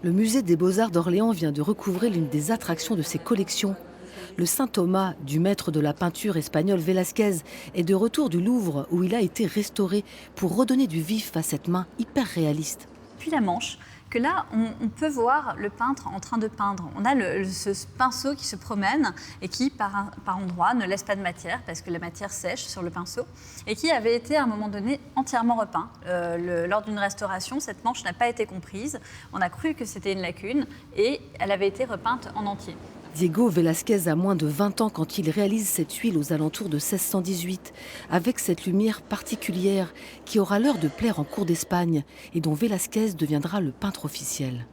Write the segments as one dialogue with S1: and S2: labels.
S1: Le musée des Beaux-Arts d'Orléans vient de recouvrer l'une des attractions de ses collections. Le Saint Thomas du maître de la peinture espagnol Velázquez est de retour du Louvre où il a été restauré pour redonner du vif à cette main hyper réaliste.
S2: Puis la manche, que là, on peut voir le peintre en train de peindre. On a ce pinceau qui se promène et qui, par endroits, ne laisse pas de matière parce que la matière sèche sur le pinceau et qui avait été à un moment donné entièrement repeint. Lors d'une restauration, cette manche n'a pas été comprise. On a cru que c'était une lacune et elle avait été repeinte en entier.
S1: Diego Velázquez a moins de 20 ans quand il réalise cette huile aux alentours de 1618, avec cette lumière particulière qui aura l'heure de plaire en cour d'Espagne et dont Velázquez deviendra le peintre officiel.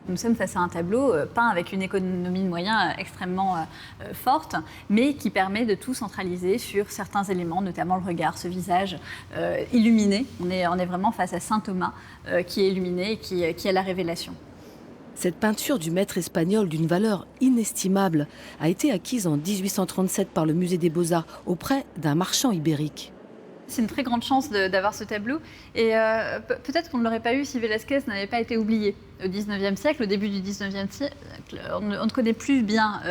S2: Nous sommes face à un tableau peint avec une économie de moyens extrêmement forte, mais qui permet de tout centraliser sur certains éléments, notamment le regard, ce visage illuminé. On est vraiment face à Saint Thomas qui est illuminé et qui a la révélation.
S1: Cette peinture du maître espagnol d'une valeur inestimable a été acquise en 1837 par le musée des Beaux-Arts auprès d'un marchand ibérique.
S2: C'est une très grande chance d'avoir ce tableau et peut-être qu'on ne l'aurait pas eu si Velázquez n'avait pas été oublié. Au 19e siècle, au début du 19e siècle, on ne connaît plus bien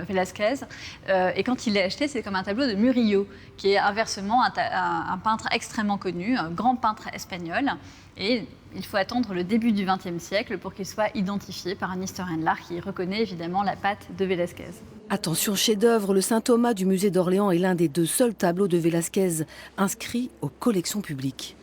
S2: Velázquez et quand il l'a acheté, c'est comme un tableau de Murillo, qui est inversement un peintre extrêmement connu, un grand peintre espagnol. Et il faut attendre le début du XXe siècle pour qu'il soit identifié par un historien de l'art qui reconnaît évidemment la patte de Velázquez.
S1: Attention chef-d'œuvre, le Saint Thomas du musée d'Orléans est l'un des 2 seuls tableaux de Velázquez inscrits aux collections publiques.